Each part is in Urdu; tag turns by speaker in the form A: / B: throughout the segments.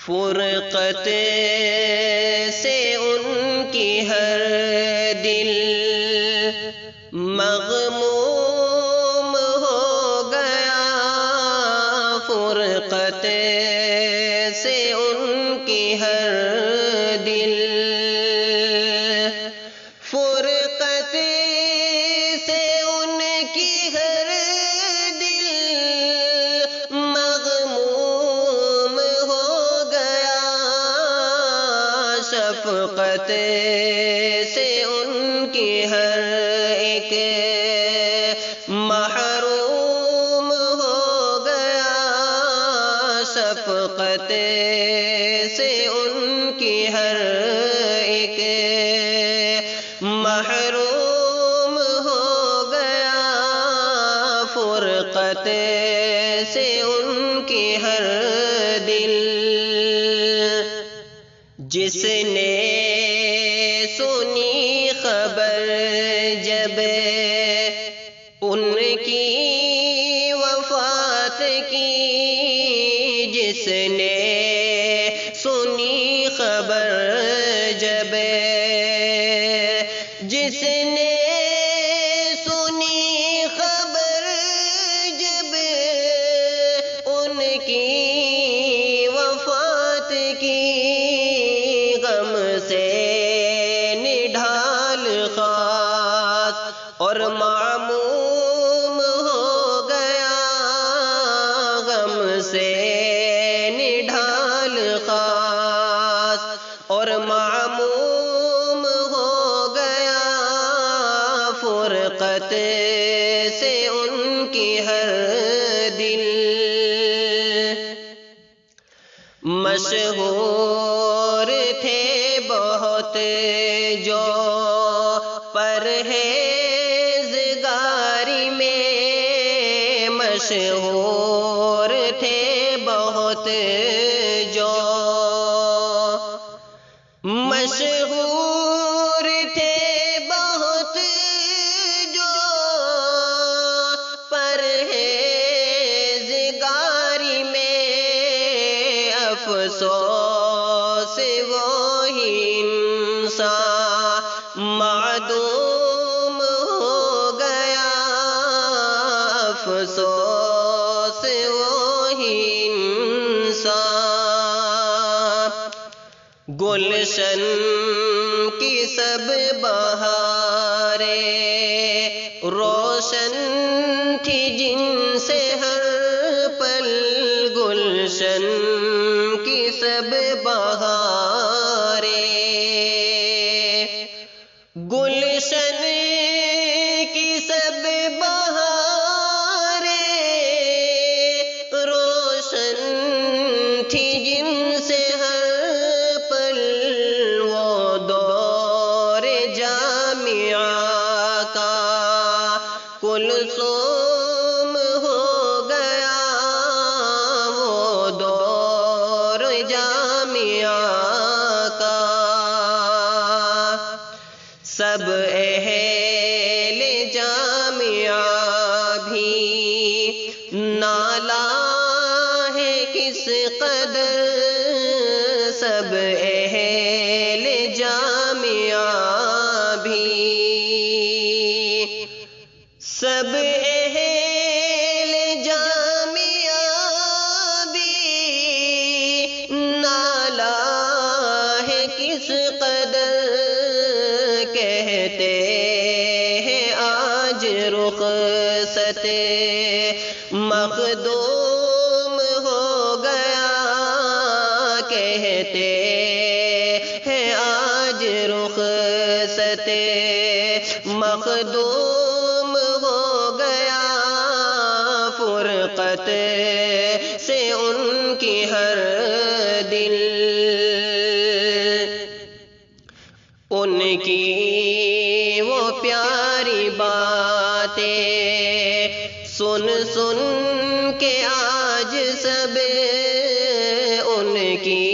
A: فرقت سے ان کی ہر دل مغموم ہو گیا، فرقت سے ان کی ہر دل، فرقت سے ان کی ہر دل مغموم ہو گیا، شفقت سے ان کی ہر ایک محروم ہو گیا، شفقت سے ان کی ہر ایک محروم ہو گیا، فرقت سے ان کی ہر دل، جس نے سنی خبر جب ان کی وفات کی، جس نے سنی خبر جب، جس نے سنی خبر جب ان کی وفات کی، غم سے نڈھال خاص اور معموم ہو گیا، غم سے نڈھال خاص اور معموم ہو گیا، فرقت سے ان کی ہر دل، مشہور تھے بہت جو پرہیزگاری میں، مشہور تھے بہت جو، مشہور تھے بہت جو پرہیزگاری میں، افسوس وہی انسان معدوم ہو گیا، افسوس وہی انسان، گلشن کی سب بہاریں روشن تھی جن سے ہر پل، گلشن کی سب بہاریں، گلشن کی سب بہاریں روشن تھی جن سے ہر پل، وہ دور جامعہ کا کلثوم ہو گیا، وہ دور جامعہ کا، سب اہل جامعہ بھی نالا ہے کس قدر، سب اہل جامعہ بھی، سب اہل جامعہ بھی نالا ہے کس قدر، کہتے ہیں آج رخصت مخدوم ہو گیا، کہتے ہیں آج رخصت مخدوم ہو گیا، فرقت سے ان کی ہر دل، ان کی وہ پیاری باتیں سن سن کے آج سب، ان کی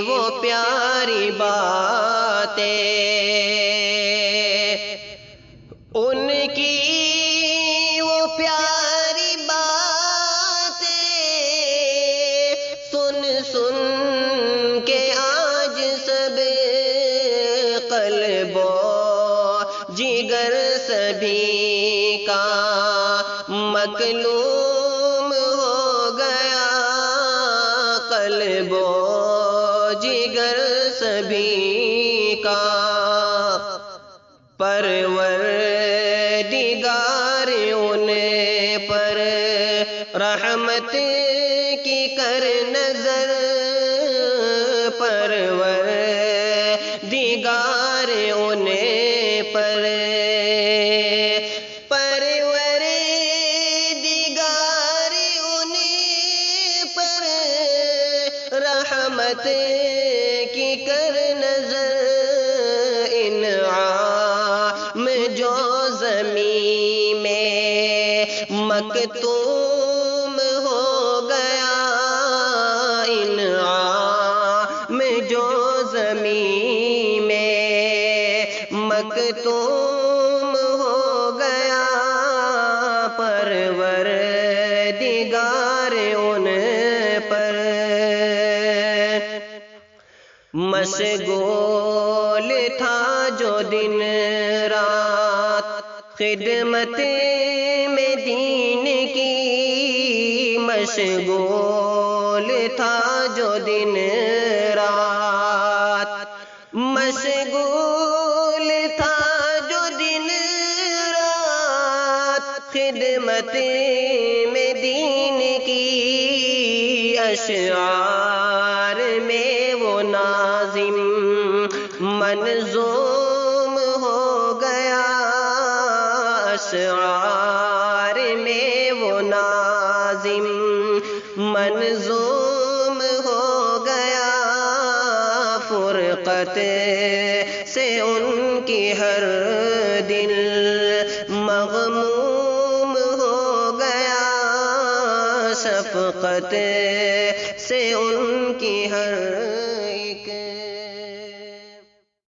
A: وہ پیاری باتیں، ان کی وہ پیاری باتیں سن سن سبھی کا مکلوم ہو گیا، قلب و جگر سبھی کا پروردگار ان پر رحمت کی کر نظر، پروردگار ان پر، پروردگار ان پر رحمت کی کر نظر، انعام جو زمین میں مکتوم ہو گیا، انعام جو زمین میں مکتوم ہو گیا، پروردگار ان پر مشغول تھا جو دن رات خدمت میں دین کی، مشغول تھا جو دن رات، مشغول تھا جو دن رات خدمت میں دین کی، اشعار میں وہ ناظم منظوم ہو گیا، اشعار میں وہ ناظم منظوم ہو گیا، فرقت سے ان کی ہر دل مغموم ہو گیا، شفقت سے ان کی ہر ایک